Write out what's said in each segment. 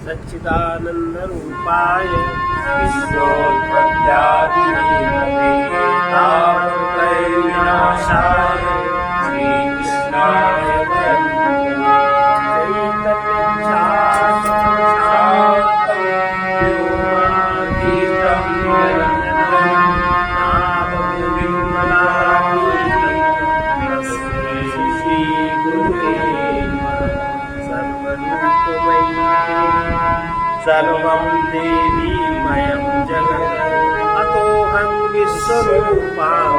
सच्चिदानंद रूपाय विश्वोत्पत्त्यादिहेतवे तापत्रयविनाशाय श्रीकृष्णाय वयं सर्वं देवीमयं जगत् अतोऽहं विश्वरूपां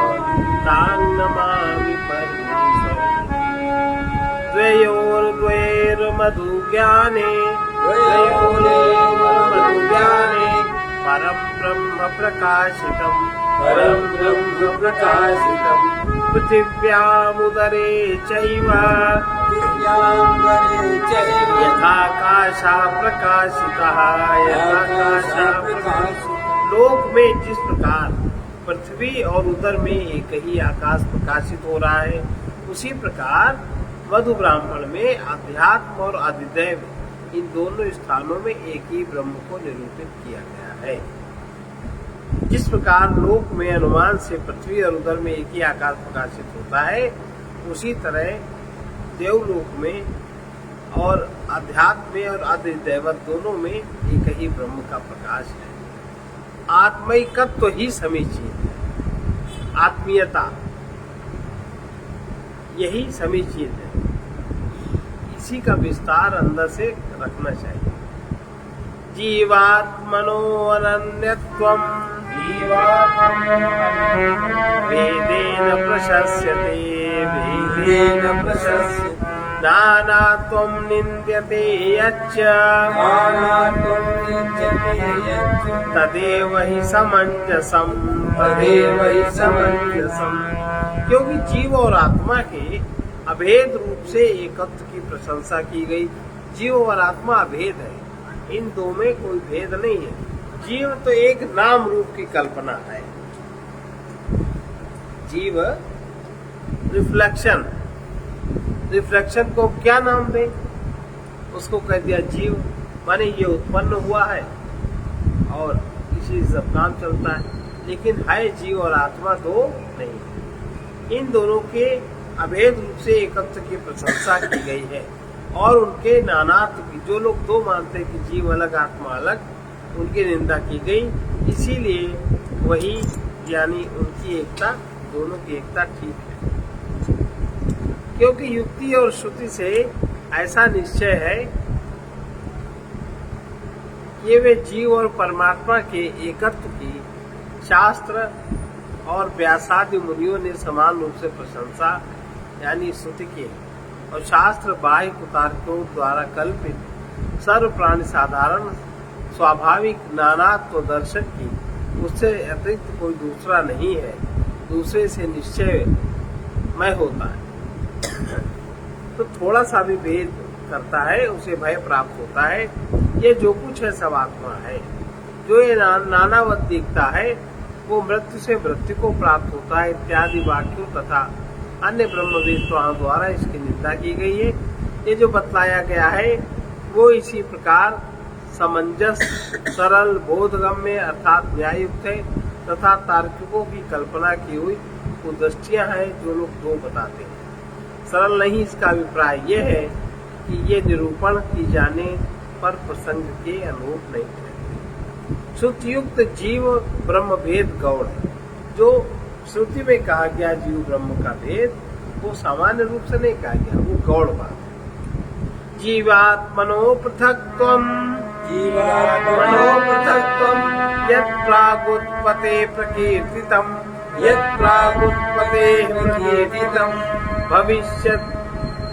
तां नमामि परमेश्वरम्। द्वयोर्द्वैर्मधुज्ञाने परं ब्रह्म प्रकाशितं पृथिव्यामुदरे चैव यथाकाशः प्रकाशितः लोक में जिस प्रकार पृथ्वी और उदर में एक ही आकाश प्रकाशित हो रहा है, उसी प्रकार मधु ब्राह्मण में अध्यात्म और अधिदैव इन दोनों स्थानों में एक ही ब्रह्म को निरूपित किया गया है। जिस प्रकार लोक में अनुमान से पृथ्वी और उदर में एक ही आकाश प्रकाशित होता है, उसी तरह देवलोक में और अध्यात्म में और अधिदैवत दोनों में एक ही ब्रह्म का प्रकाश है। आत्मिकत्व ही समीचीन है, आत्मीयता यही समीचीन है। इसी का विस्तार अंदर से रखना चाहिए। जीवात्मनो अनन्यत्वम् वेदेन प्रशस्यते नानात्वं निन्द्यते यच्च तदेव हि समञ्जसम् क्योंकि जीव और आत्मा के अभेद रूप से एकत्व की प्रशंसा की गई। जीव और आत्मा अभेद है, इन दो में कोई भेद नहीं है। जीव तो एक नाम रूप की कल्पना है। जीव रिफ्लेक्शन को क्या नाम दें? उसको कह दिया जीव, माने ये उत्पन्न हुआ है और इसी सब काम चलता है। लेकिन है जीव और आत्मा दो नहीं, इन दोनों के अभेद रूप से एकत्व की प्रशंसा की गई है। और उनके नानात्व की, जो लोग दो मानते हैं कि जीव अलग आत्मा अलग, उनकी निंदा की गई। इसीलिए वही यानी उनकी एकता, दोनों की एकता ठीक है। क्योंकि युक्ति और श्रुति से ऐसा निश्चय है कि वे जीव और परमात्मा के एकत्व की शास्त्र और व्यासादि मुनियों ने समान रूप से प्रशंसा यानी स्तुति की है। और शास्त्र बाह्य कुतार्कों द्वारा कल्पित सर्व प्राणी साधारण स्वाभाविक नानात्व दर्शन की उससे अतिरिक्त कोई दूसरा नहीं है, दूसरे से निश्चय मय होता है। तो थोड़ा सा भी भेद करता है उसे भय प्राप्त होता है। ये जो कुछ है सब आत्मा है। जो ये नानावत दिखता है वो मृत्यु से मृत्यु को प्राप्त होता है इत्यादि वाक्यों तथा अन्य ब्रह्मवेत्ताओं द्वारा इसकी निंदा की गई है। ये जो बतलाया गया है वो इसी प्रकार समंजस, सरल, बोधगम्य अर्थात न्याययुक्त है तथा तार्किकों की कल्पना की हुई कुदृष्टियां हैं जो लोग दो बताते हैं। सरल नहीं, इसका अभिप्राय यह है कि ये निरूपण की जाने पर प्रसंग के अनुरूप नहीं है। श्रुतियुक्त जीव ब्रह्म भेद गौण है। जो श्रुति में कहा गया जीव ब्रह्म का भेद वो सामान्य रूप से नहीं कहा गया, वो गौण बात है। जीवात्मनो पृथक्त्वम् यत् प्रागुत्पते प्रकीर्तितम्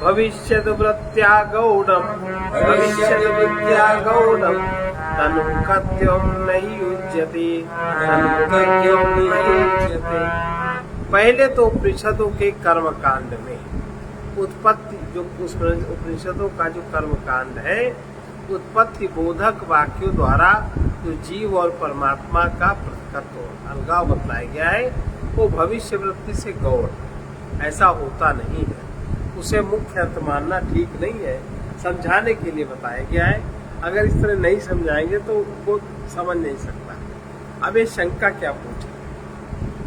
भविष्यद् वृत्त्या गौणम् तनुकत्यं नहि युज्यते। पहले तो उपनिषदों के कर्म कांड में उत्पत्ति, जो उपनिषदों का जो कर्म कांड है, उत्पत्ति बोधक वाक्यों द्वारा जो जीव और परमात्मा का पृथकत्व अलगाव बतलाया गया है वो भविष्य वृत्ति से गौण ऐसा होता नहीं है। उसे मुख्य अर्थ मानना ठीक नहीं है, समझाने के लिए बताया गया है। अगर इस तरह नहीं समझाएंगे तो वो समझ नहीं सकता। अब ये शंका क्या पूछे,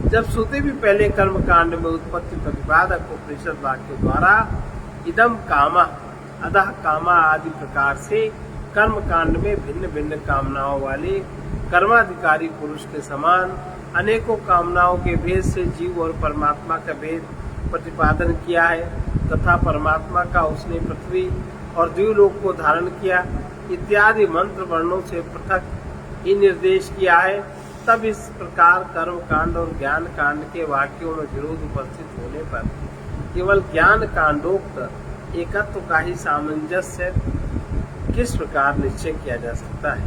जब श्रुति भी पहले कर्म कांड में उत्पत्ति प्रतिपादक उपनिषद वाक्य द्वारा इदम कामा अधः कामा आदि प्रकार से कर्म कांड में भिन्न भिन्न कामनाओं वाले कर्माधिकारी पुरुष के समान अनेकों कामनाओं के भेद से जीव और परमात्मा का भेद प्रतिपादन किया है तथा परमात्मा का उसने पृथ्वी और द्व्युलोक को धारण किया इत्यादि मंत्र वर्णों से पृथक ही निर्देश किया है, तब इस प्रकार कर्म कांड और ज्ञान कांड के वाक्यों में विरोध उपस्थित होने पर केवल ज्ञान कांडोक्त एकत्व का ही सामंजस्य किस प्रकार निश्चय किया जा सकता है।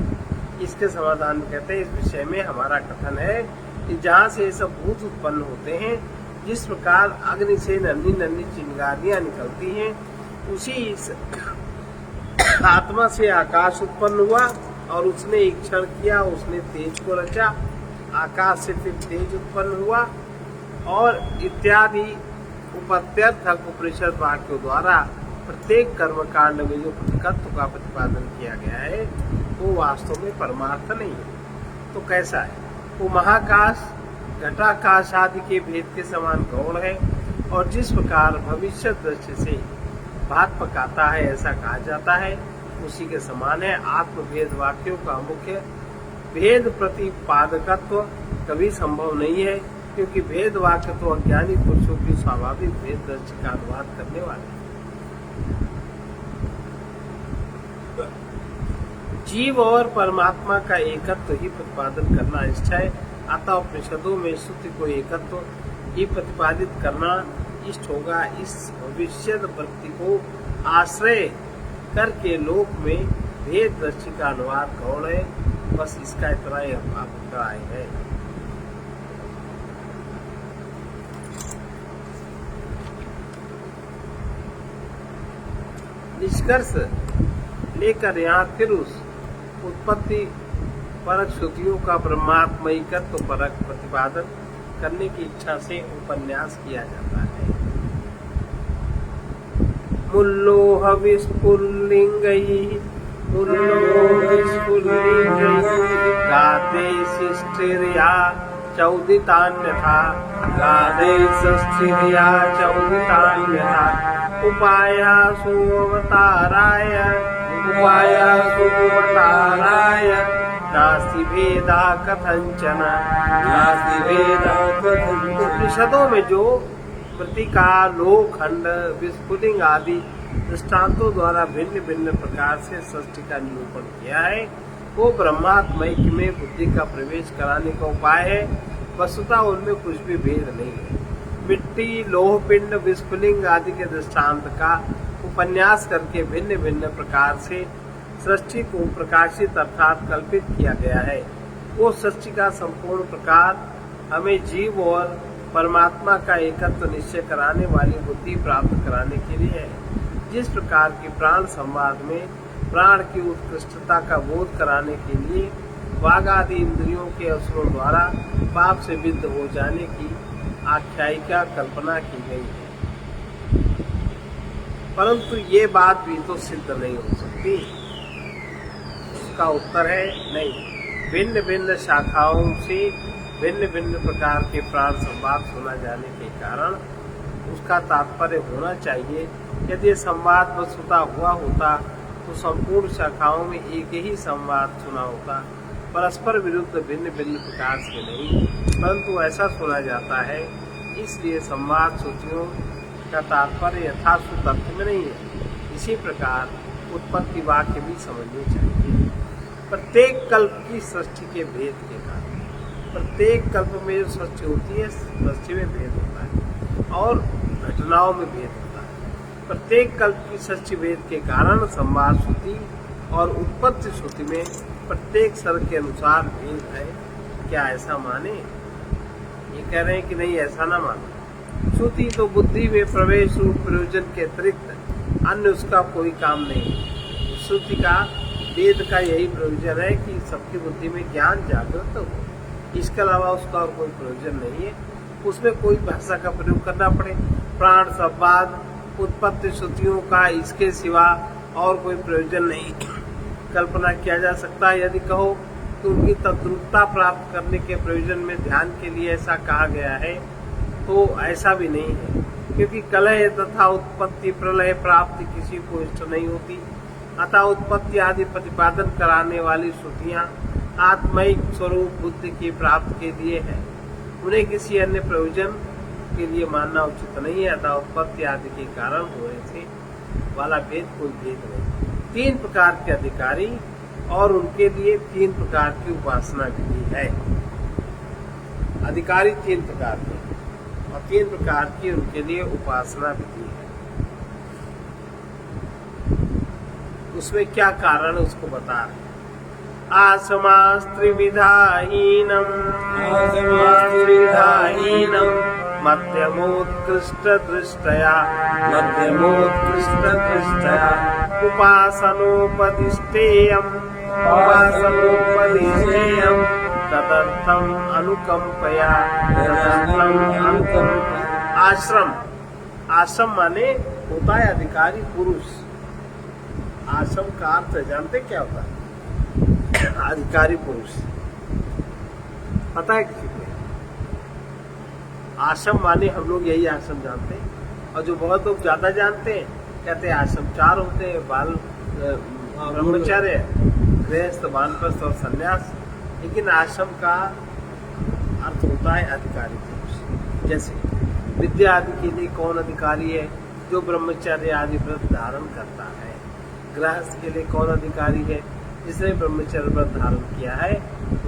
इसके समाधान में कहते हैं, इस विषय में हमारा कथन है कि जहाँ से ये सब भूत उत्पन्न होते हैं, जिस प्रकार अग्नि से नन्ही नन्ही चिंगारियां निकलती हैं, उसी आत्मा से आकाश उत्पन्न हुआ और उसने एक क्षण किया, उसने तेज को रचा, आकाश से फिर तेज उत्पन्न हुआ और इत्यादि उपत्यर्थक उपनिषद वाक्यों द्वारा प्रत्येक कर्मकांड में जो पृथकत्व का प्रतिपादन किया गया है वो वास्तव में परमार्थ नहीं है। तो कैसा है? वो महाकाश घटाकाश आदि के भेद के समान गौण है और जिस प्रकार भविष्य दृष्टि से भात पकाता है ऐसा कहा जाता है, उसी के समान है। आत्मभेद वाक्यों का मुख्य भेद प्रतिपादकत्व कभी संभव नहीं है, क्योंकि भेद वाक्य तो अज्ञानी पुरुषों की स्वाभाविक भेद दृष्टि का अनुवाद करने वाले। जीव और परमात्मा का एकत्व ही प्रतिपादन करना इष्ट है, अतः उपनिषदों में श्रुति को एकत्व ही प्रतिपादित करना इष्ट होगा। इस भविष्य वृत्ति को आश्रय करके लोक में भेद दृष्टि का अनुवाद गौण है। बस इसका इतना ही अभिप्राय है। निष्कर्ष लेकर यहाँ फिर उस उत्पत्ति परक श्रुतियों का ब्रह्मात्मैकत्व परक प्रतिपादन करने की इच्छा से उपन्यास किया जाता है। मुल्लोह विस्फुल्लिंगैः गाते शिष्टिर्या चौदितान्यथा गाते षष्ठिर्या चौदितान्यथा उपायासु अवताराय नास्ति भेदा कथंचन नास्ति भेदा। उपनिषदों में जो प्रतिकालोखंड विस्फुलिंग आदि दृष्टांतों द्वारा भिन्न भिन्न प्रकार से सृष्टि का निरूपण किया है, वो ब्रह्मात्मैक्य में बुद्धि का प्रवेश कराने का उपाय है। वस्तुतः उनमें कुछ भी भेद नहीं है। मिट्टी, लोह पिंड, विस्फुलिंग आदि के दृष्टांत का उपन्यास करके भिन्न भिन्न प्रकार से सृष्टि को प्रकाशित अर्थात कल्पित किया गया है। वो सृष्टि का संपूर्ण प्रकार हमें जीव और परमात्मा का एकत्व निश्चय कराने वाली बुद्धि प्राप्त कराने के लिए है। जिस प्रकार की प्राण संवाद में प्राण की उत्कृष्टता का बोध कराने के लिए वाग आदि इंद्रियों के असुरों द्वारा पाप से विद्ध हो जाने की आख्यायिका कल्पना की गई है, परंतु ये बात भी तो सिद्ध नहीं हो सकती। उसका उत्तर है नहीं। भिन्न भिन्न शाखाओं से भिन्न भिन्न प्रकार के प्राण संवाद सुना जाने के कारण उसका तात्पर्य होना चाहिए। यदि संवाद वस्तुतः हुआ होता तो संपूर्ण शाखाओं में एक ही संवाद सुना होता, परस्पर विरुद्ध भिन्न भिन्न प्रकार से नहीं, परंतु ऐसा सुना जाता है। इसलिए संवाद श्रुतियों का तात्पर्य यथार्थ अर्थ में नहीं है। इसी प्रकार उत्पत्ति वाक्य भी समझने चाहिए। प्रत्येक कल्प की सृष्टि के भेद के कारण, प्रत्येक कल्प में जो सृष्टि होती है, सृष्टि में भेद होता है और घटनाओं में भेद होता है। प्रत्येक कल्प की सृष्टि भेद के कारण संवाद श्रुति और उत्पत्ति श्रुति में प्रत्येक सर्ग के अनुसार भेद है। क्या ऐसा माने? ये कह रहे हैं कि नहीं, ऐसा ना मानो। श्रुति तो बुद्धि में प्रवेश रूप प्रयोजन के अतिरिक्त अन्य उसका कोई काम नहीं है। श्रुति का, वेद का यही प्रयोजन है कि सबकी बुद्धि में ज्ञान जागृत हो। इसके अलावा उसका और कोई प्रयोजन नहीं है। उसमें कोई भाषा का प्रयोग करना पड़े, प्राण संवाद उत्पत्ति श्रुतियों का इसके सिवा और कोई प्रयोजन नहीं। कल्पना किया जा सकता है। यदि कहो तो उनकी तद्रुपता प्राप्त करने के प्रयोजन में ध्यान के लिए ऐसा कहा गया है, तो ऐसा भी नहीं है, क्योंकि कलह तथा उत्पत्ति प्रलय प्राप्ति किसी को इष्ट नहीं होती। अतः उत्पत्ति आदि प्रतिपादन कराने वाली श्रुतियां आत्मिक स्वरूप बुद्धि की प्राप्ति के लिए है, उन्हें किसी अन्य प्रयोजन के लिए मानना उचित नहीं है। अतः उत्पत्ति आदि के कारण होने से वाला भेद कोई भेद नहीं। 3 प्रकार के अधिकारी और उनके लिए 3 प्रकार की उपासना विधि है। अधिकारी 3 प्रकार के और 3 प्रकार की उनके लिए उपासना विधि है। उसमें क्या कारण है उसको बता रहे। आसमास्त्रिविधाहीनम मध्यमोत्कृष्ट दृष्टया उपासनोपदिष्टेयम् तदर्थम अनुकंपया। आश्रम माने होता है अधिकारी पुरुष। आश्रम का अर्थ जानते क्या होता है? अधिकारी पुरुष पता है किसी को? आश्रम माने हम लोग यही आश्रम जानते हैं, और जो बहुत लोग ज्यादा जानते हैं कहते हैं आश्रम 4 होते हैं, बाल ब्रह्मचर्य, गृहस्थ, वानप्रस्थ और संन्यास। लेकिन आश्रम का अर्थ होता है अधिकारी पुरुष। जैसे विद्या आदि के लिए कौन अधिकारी है? जो ब्रह्मचर्य आदि व्रत धारण करता है। गृहस्थ के लिए कौन अधिकारी है? जिसने ब्रह्मचर्य व्रत धारण किया है,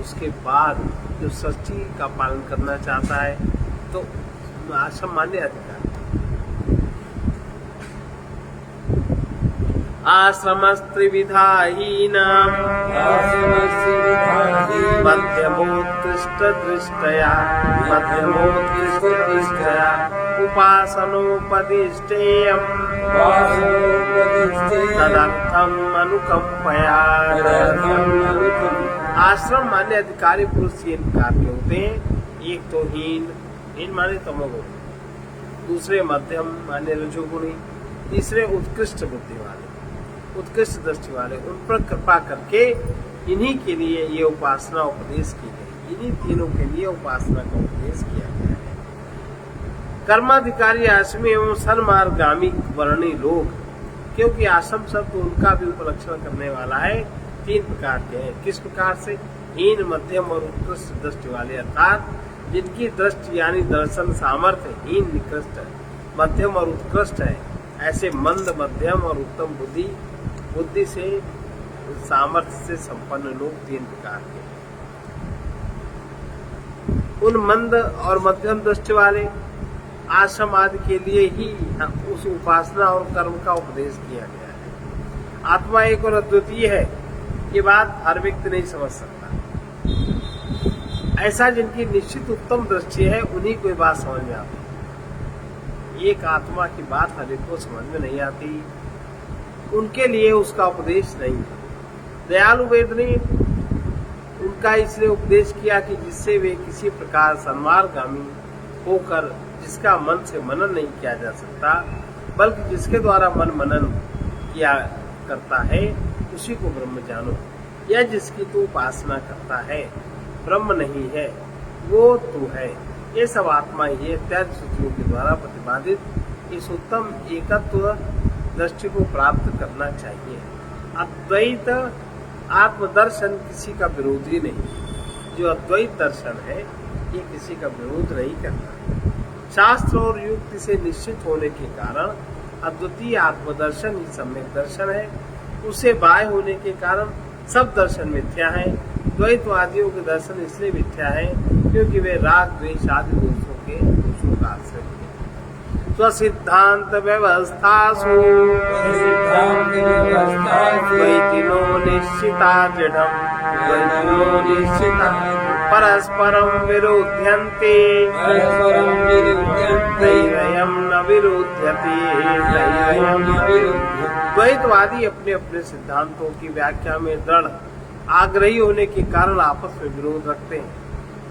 उसके बाद जो षष्ठी का पालन करना चाहता है, तो आश्रम मान्य अधिकारी। आश्रमस्त्रिविधाहीनां मध्यमोत्कृष्ट दृष्टया उपासनोपदिष्टेयम् तदर्थम अनुकंपया। आश्रम माने अधिकारी पुरुष 3 प्रकार के होते हैं। एक तो हीन माने तमोगुणी, दूसरे मध्यम माने रजोगुणी, तीसरे उत्कृष्ट बुद्धि वाले, उत्कृष्ट दृष्टि वाले। उन पर कृपा करके इन्हीं के लिए ये उपासना उपदेश की गई। इन्हीं तीनों के लिए उपासना का उपदेश किया गया है। कर्माधिकारी आश्रमी एवं सन्मार्गामी वर्णी लोग, क्योंकि आश्रम शब्द उनका भी उपलक्षण करने वाला है, 3 प्रकार के हैं। किस प्रकार से? हीन, मध्यम और उत्कृष्ट दृष्टि वाले, अर्थात जिनकी दृष्टि यानी दर्शन सामर्थ्य हीन निकृष्ट है, मध्यम और उत्कृष्ट है, ऐसे मंद, मध्यम और उत्तम बुद्धि से सामर्थ्य से संपन्न लोग 3 प्रकार के। उन मंद और मध्यम दृष्टि वाले आश्रम आदि के लिए ही उस उपासना और कर्म का उपदेश किया गया है। आत्मा एक और अद्वितीय है, ये बात हर व्यक्ति नहीं समझ सकता। ऐसा जिनकी निश्चित उत्तम दृष्टि है, उन्हीं को ये बात समझ में आती। एक आत्मा की बात हर एक को समझ में नहीं आती, उनके लिए उसका उपदेश नहीं है। दयालु वेद ने उनका इसलिए उपदेश किया कि जिससे वे किसी प्रकार सन्मार्गामी होकर, जिसका मन से मनन नहीं किया जा सकता, बल्कि जिसके द्वारा मन मनन किया करता है, उसी को ब्रह्म जानो। यह जिसकी तू उपासना करता है ब्रह्म नहीं है, वो तू है। ये सब आत्मा ही है। त्याग सूत्रों के द्वारा प्रतिपादित इस उत्तम एकत्व दृष्टि को प्राप्त करना चाहिए। अद्वैत आत्मदर्शन किसी का विरोधी नहीं। जो अद्वैत दर्शन है, ये किसी का विरोध नहीं करता। शास्त्र और युक्ति से निश्चित होने के कारण अद्वितीय आत्मदर्शन ही सम्यक दर्शन है। उसे बाह्य होने के कारण सब दर्शन मिथ्या है। द्वैतवादियों के दर्शन इसलिए मिथ्या है क्योंकि वे राग, द्वेष आदि दोषों का आश्रय हैं। स्वसिद्धांत व्यवस्थासु द्वैतिनो निश्चिता दृढ़म् परस्परं विरोध्यन्ते दैवयं न विरोध्यते। द्वैतवादी अपने अपने सिद्धांतों की व्याख्या में दृढ़ आग्रही होने के कारण आपस में विरोध रखते हैं,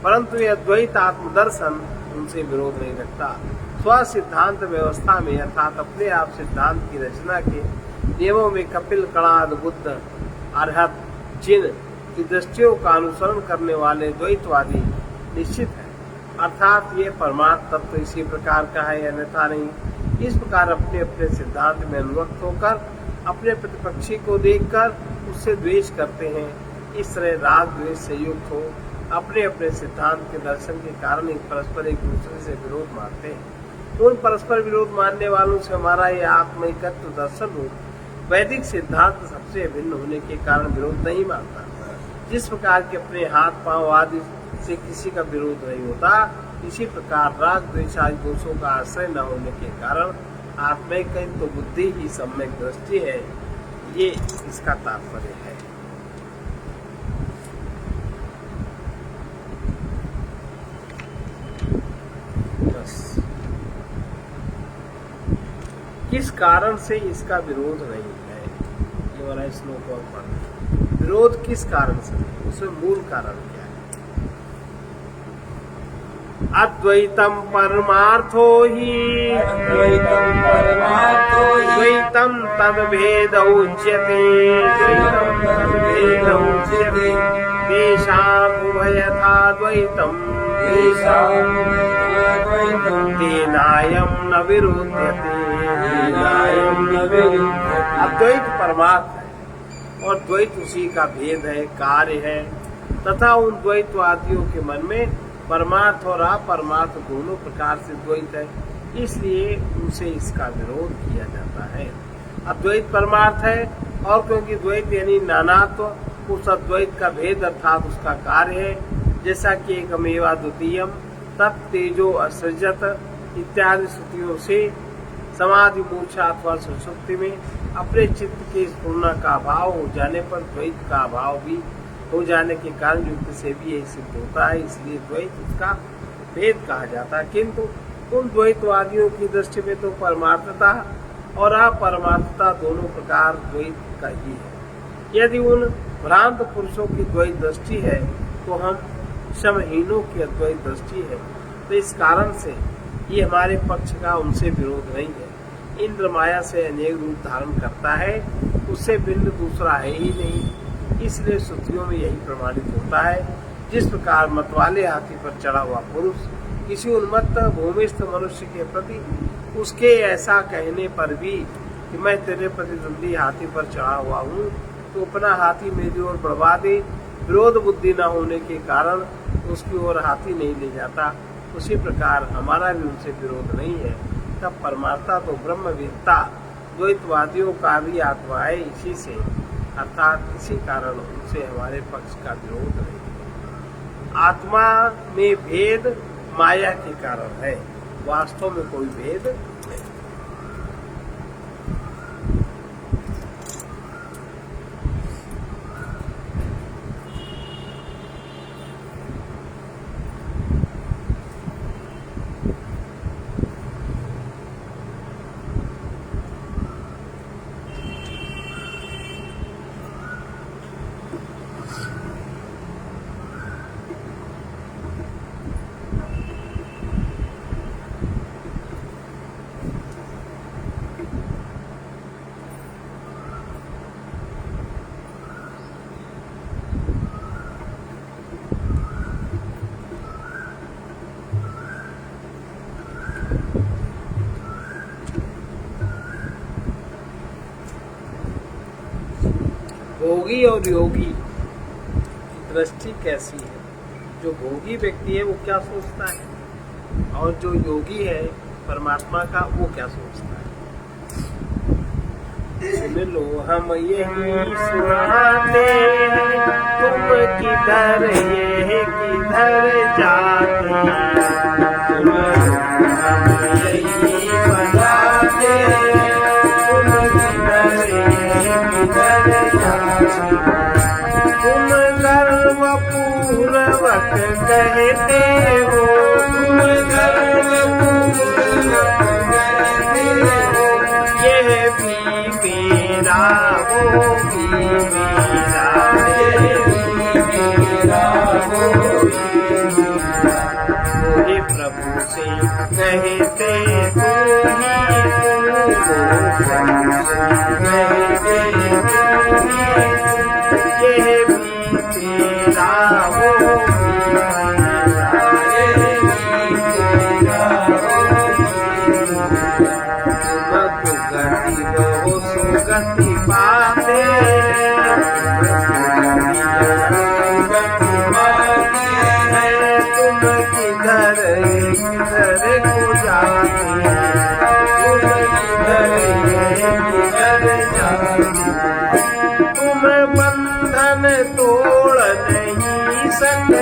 परंतु यह द्वैत आत्मदर्शन उनसे विरोध नहीं रखता। स्व सिद्धांत व्यवस्था में अर्थात अपने आप सिद्धांत की रचना के नियमों में कपिल, कणाद, बुद्ध अरहत जिन की दृष्टियों का अनुसरण करने वाले द्वैतवादी निश्चित है, अर्थात ये परमार्थ तत्व इसी प्रकार का है, अन्यथा नहीं। इस प्रकार अपने अपने सिद्धांत में अनुरक्त होकर अपने प्रतिपक्षी को देखकर उससे द्वेष करते हैं। इस तरह राग द्वेष से युक्त हो अपने अपने सिद्धांत के दर्शन के कारण ही परस्पर एक दूसरे से विरोध मानते हैं। उन परस्पर विरोध मानने वालों से हमारा यह आत्मिकत्व दर्शन रूप वैदिक सिद्धांत सबसे भिन्न होने के कारण विरोध नहीं मानता। जिस प्रकार के अपने हाथ पांव आदि से किसी का विरोध नहीं होता, इसी प्रकार राग द्वेष आदि दोषों का आश्रय न होने के कारण आत्मिक तो बुद्धि ही सम्यक दृष्टि है, ये इसका तात्पर्य है। किस कारण से इसका विरोध नहीं है, ये वाला श्लोक और पढ़ना। विरोध किस कारण से नहीं, उसमें मूल कारण क्या है? अद्वैतम परमार्थो ही द्वैतम तद भेद उच्यते तेषां उभयथा द्वैतम तेनायं न विरोध्यते। अद्वैत परमार्थ है और द्वैत उसी का भेद है, कार्य है, तथा उन द्वैतवादियों के मन में परमार्थ और अपरमार्थ दोनों प्रकार से द्वैत है, इसलिए उनसे इसका विरोध किया जाता है। अद्वैत परमार्थ है और क्योंकि द्वैत यानी नानात्व, उस अद्वैत का भेद अर्थात उसका कार्य है। जैसा कि एकमेवा द्वितीयम तत्तेजो असृजत इत्यादि श्रुतियों से समाधि मूर्छा अथवा सुषुप्ति में अपने चित्त के स्फुरना का अभाव हो जाने पर द्वैत का अभाव भी हो जाने के कारण युक्ति से भी यही सिद्ध होता है, इसलिए द्वैत उसका भेद कहा जाता है। किंतु उन द्वैतवादियों की दृष्टि में तो परमार्थता और अपरमार्थता दोनों प्रकार द्वैत का ही है। यदि उन भ्रांत पुरुषों की द्वैत दृष्टि है तो हम समहीनों की अद्वैत दृष्टि है, तो इस कारण से ये हमारे पक्ष का उनसे विरोध नहीं है। इंद्र माया से अनेक रूप धारण करता है, उससे भिन्न दूसरा है ही नहीं, इसलिए श्रुतियों में यही प्रमाणित होता है। जिस प्रकार मतवाले हाथी पर चढ़ा हुआ पुरुष किसी उन्मत्त भूमिस्थ मनुष्य के प्रति उसके ऐसा कहने पर भी कि मैं तेरे प्रतिद्वंदी हाथी पर चढ़ा हुआ हूँ, तो अपना हाथी मेरी ओर बढ़वा दे, विरोध बुद्धि न होने के कारण उसकी ओर हाथी नहीं ले जाता, उसी प्रकार हमारा भी उनसे विरोध नहीं है। तब परमात्मा तो ब्रह्मविद्ता द्वैतवादियों का भी आत्मा है, इसी से अर्थात इसी कारण उनसे हमारे पक्ष का विरोध नहीं है। आत्मा में भेद माया के कारण है, वास्तव में कोई भेद नहीं। भोगी और योगी की दृष्टि कैसी है? जो भोगी व्यक्ति है वो क्या सोचता है, और जो योगी है परमात्मा का वो क्या सोचता है? सुन लो हम यही सुनाते हैं, तुम किधर ये किधर जाते, सुन लो हम यही बताते हैं, तुम किधर ये किधर जाते। तुम गर्व पूर्वक कहते हो, तुम गर्व पूर्वक कहते हो, यह भी मेरा वो भी मेरा, यह भी मेरा वो भी मेरा। वही प्रभु से कहते तू ही तू हो, प्रभु से कहते तू ही तू। तेरा हो सुगति पाते तुम किधर किधर को जाते तुम बंधन तोड़ नहीं सकते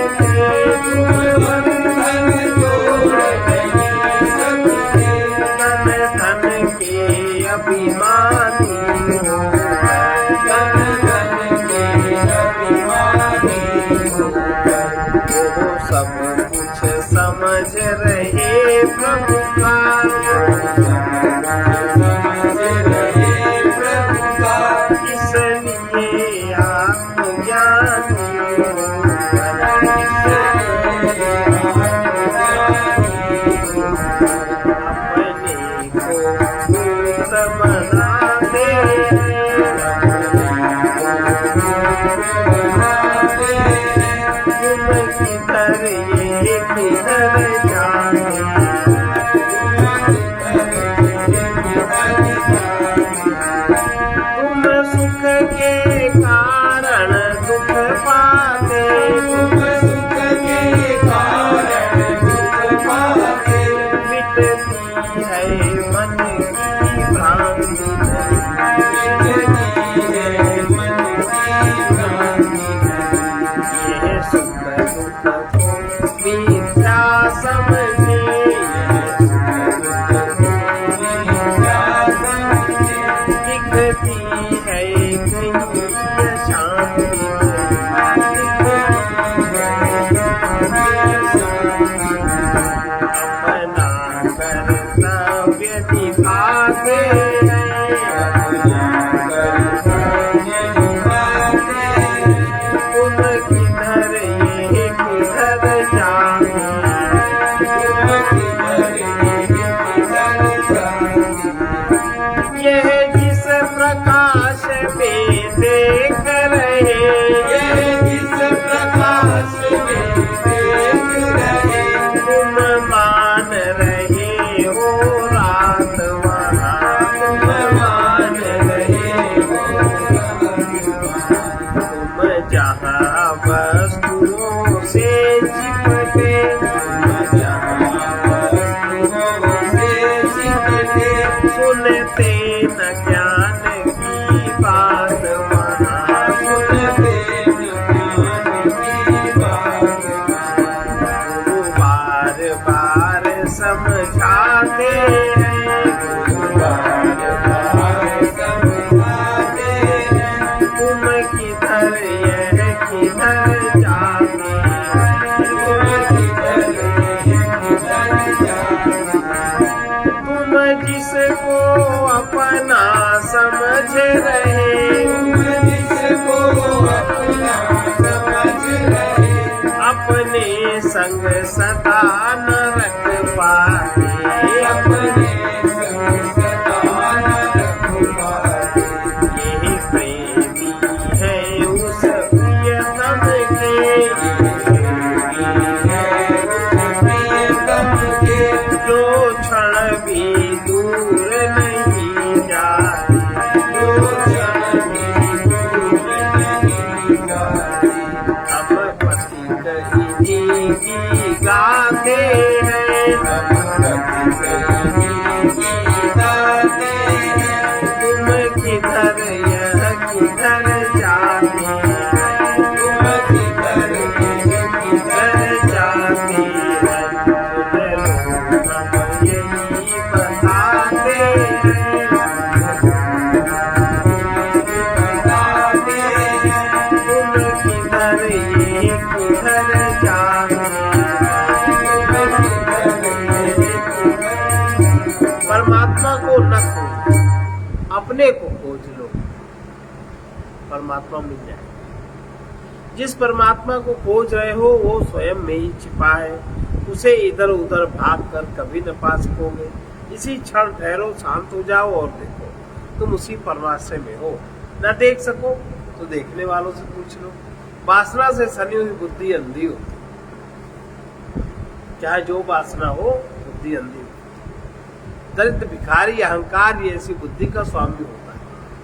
तुम बंधन तोड़ नहीं सकते धन धन के अभिमानी हो धन धन के अभिमानी हो वो सब कुछ समझ रहे प्रभु का इसलिए आत्मज्ञानी अपने को भूत बनाते तुम किधर ये किधर जाने तुम सुख के कारण दुख पाते तुम सुख के कारण दुख पाते मिटती है मन की भ्रांति मिटती है मन की भ्रांति यह सुख दुख को मिथ्या समझे दिखती है कहीं शांति अपना कर्तव्य निभाते तुम किधर ये किधर जाते यह जिस प्रकाश में देख रहे यह जिस प्रकाश में देख रहे तुम मान रहे हो रात वहाँ तुम मान रहे हो तुम जहाँ वस्तुओं से चिपटे सुनते न ज्ञान की बात वहाँ सुनते न ज्ञान की बात गुरु बार बार समझाते हैं गुरु बार बार समझाते हैं तुम किधर यह किधर जाते तुम किधर यह किधर जाते तुम जिसको अपना समझ रहे तुम जिसको अपना समझ रहे अपने संग सदा न रख पाते अपने संग सदा न रख पाते यही प्रेमी है उस प्रियतम के जो क्षण भी दूर नहीं जाती जो क्षण भी दूर नहीं जाती अब पथिक इन्हीं की गाते हैं अब पथिक इन्हीं की गाते हैं तुम किधर यह किधर जाते तुम किधर यह किधर जाते हैं यही बताते तुम किधर ये किधर जाते परमात्मा को न खोजो अपने को खोज लो परमात्मा मिल जाए जिस परमात्मा को खोज रहे हो वो स्वयं में ही छिपा है उसे इधर उधर भाग कर कभी न पा सकोगे इसी क्षण ठहरो शांत हो जाओ और देखो तुम उसी परमाश्रय में हो न देख सको तो देखने वालों से पूछ लो वासना से सनी हुई बुद्धि अंधी होती, चाहे जो वासना हो बुद्धि अंधी होती। दरिद्र भिखारी अहंकार ये ऐसी बुद्धि का स्वामी होता है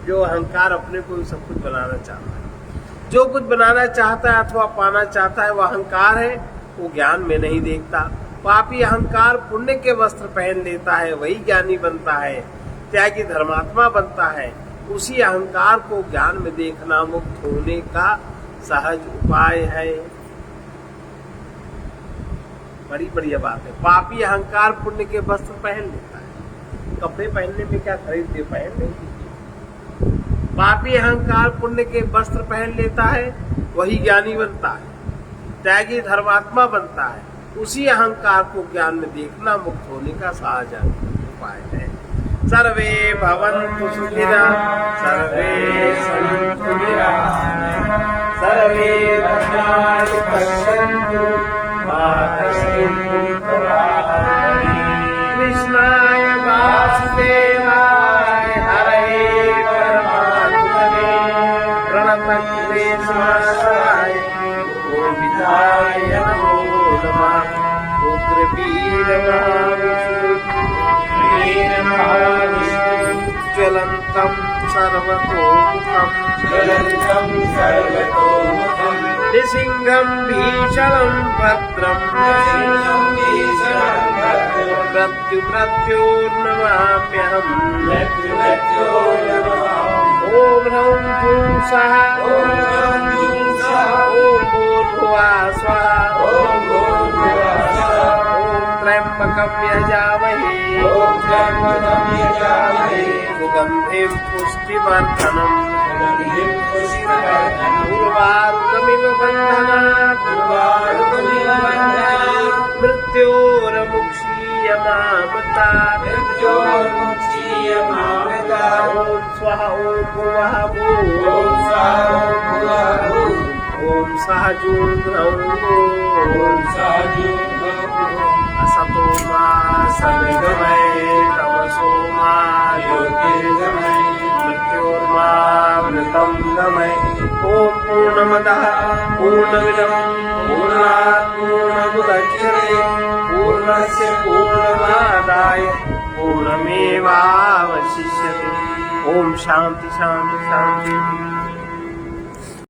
जो अहंकार अपने को ही सब कुछ बनाना चाहता है। जो कुछ बनाना चाहता है अथवा पाना चाहता है वह अहंकार है, वो ज्ञान में नहीं देखता। पापी अहंकार पुण्य के वस्त्र पहन लेता है, वही ज्ञानी बनता है, त्यागी धर्मात्मा बनता है। उसी अहंकार को ज्ञान में देखना मुक्त होने का सहज उपाय है। बड़ी बढ़िया बात है। पापी अहंकार पुण्य के वस्त्र पहन लेता है, कपड़े पहनने में क्या खरीद के पहन ले। पापी अहंकार पुण्य के वस्त्र पहन लेता है, वही ज्ञानी बनता है, त्यागी धर्मात्मा बनता है। उसी अहंकार को ज्ञान में देखना मुक्त होने का सहज उपाय है। सर्वे भवन्तु सुखिनः, सर्वे सन्तु निरामयाः, सर्वे भद्राणि पश्यन्तु मा कश्चित् दुःखभाग्। कृष्णाय वासुदेवाय हरये परमात्मने प्रणतक्लेशनाशाय गोविन्दाय नमो नमः। ज्वलन्तं सर्वतोमुखं निसिंहं भीषणं भद्रं मृत्युर्नमाम्यहम्। ॐ ह्रौं ह्रूं स्वः, ॐ भूर्भुवः स्वः, त्र्यम्बकं यजामहे सुगन्धिं पुष्टिवर्धनम्। उर्वारुकमिव बन्धनात् मृत्योर्मुक्षीयमामृतात्। ॐ स्वः ॐ भुवः भूः ॐ सः जूं ह्रौं असतो मा सद्गमय तमसो मा ज्योतिर्गमय मृत्योर्मामृतं गमय। ॐ पूर्णमदः पूर्णमिदं पूर्णात् पूर्णमुदच्यते पूर्णस्य पूर्णमादाय पूर्णमेवावशिष्यते। ॐ शान्ति शान्ति शान्ति।